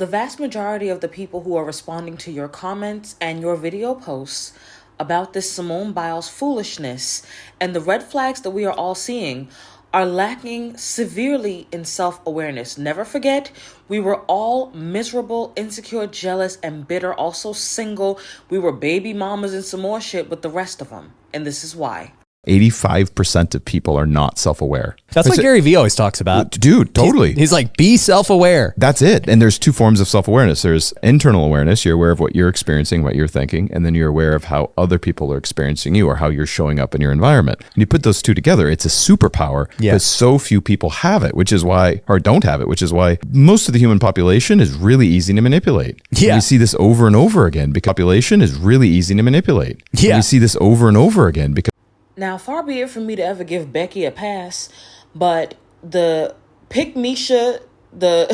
The vast majority of the people who are responding to your comments and your video posts about this Simone Biles foolishness and the red flags that we are all seeing are lacking severely in self-awareness. Never forget, we were all miserable, insecure, jealous, and bitter, also single. We were baby mamas and some more shit with the rest of them. And this is why. 85% of people are not self-aware. That's what Gary Vee always talks about. Dude, totally. He's like, be self-aware. That's it. And there's two forms of self-awareness. There's internal awareness. You're aware of what you're experiencing, what you're thinking, and then you're aware of how other people are experiencing you or how you're showing up in your environment. And you put those two together, it's a superpower. Yeah. But so few people have it, which is why, or don't have it, which is why most of the human population is really easy to manipulate. Yeah. And we see this over and over again because population is really easy to manipulate. Yeah. And we see this over and over again because Now, far be it from me to ever give Becky a pass, but the pick Misha, the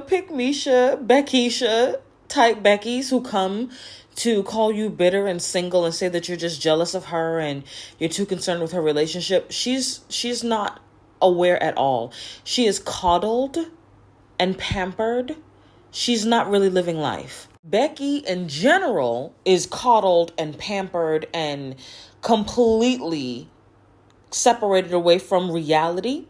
pick Misha, Beckisha type Beckys who come to call you bitter and single and say that you're just jealous of her and you're too concerned with her relationship, she's not aware at all. She is coddled and pampered. She's not really living life. Becky in general is coddled and pampered and completely separated away from reality.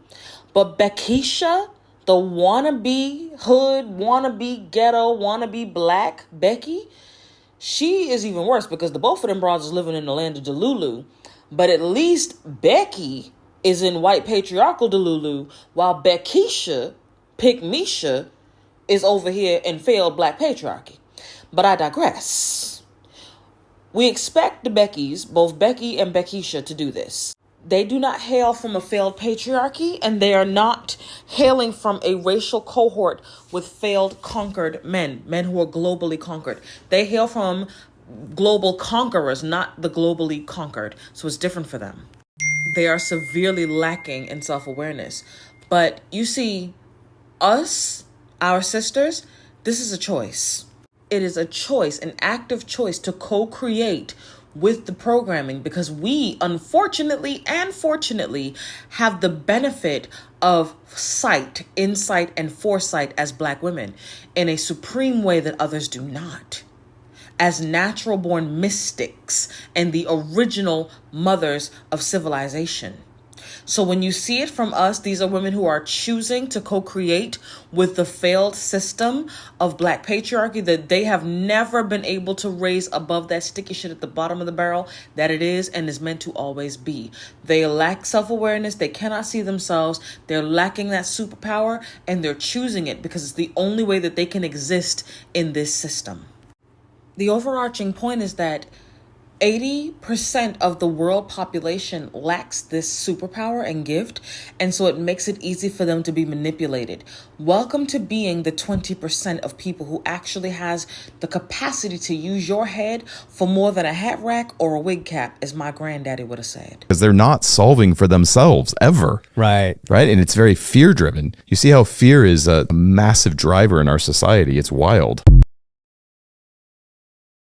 But Beckisha, the wannabe hood, wannabe ghetto, wannabe black Becky, she is even worse because the both of them broads is living in the land of Delulu. But at least Becky is in white patriarchal Delulu, while Beckisha, pick Misha, is over here in failed black patriarchy. But I digress. We expect the Beckys, both Becky and Beckisha, to do this. They do not hail from a failed patriarchy, and they are not hailing from a racial cohort with failed conquered men who are globally conquered. They hail from global conquerors, not the globally conquered. So it's different for them. They are severely lacking in self-awareness. But you see, us, our sisters, this is a choice. It is a choice, an active choice to co-create with the programming because we, unfortunately and fortunately, have the benefit of sight, insight, and foresight as Black women in a supreme way that others do not. As natural-born mystics and the original mothers of civilization. So when you see it from us, these are women who are choosing to co-create with the failed system of Black patriarchy that they have never been able to raise above that sticky shit at the bottom of the barrel that it is and is meant to always be. They lack self-awareness. They cannot see themselves. They're lacking that superpower and they're choosing it because it's the only way that they can exist in this system. The overarching point is that 80% of the world population lacks this superpower and gift, and so it makes it easy for them to be manipulated. Welcome to being the 20% of people who actually has the capacity to use your head for more than a hat rack or a wig cap, as my granddaddy would have said. because they're not solving for themselves ever. Right. Right. And it's very fear driven. You see how fear is a massive driver in our society. It's wild.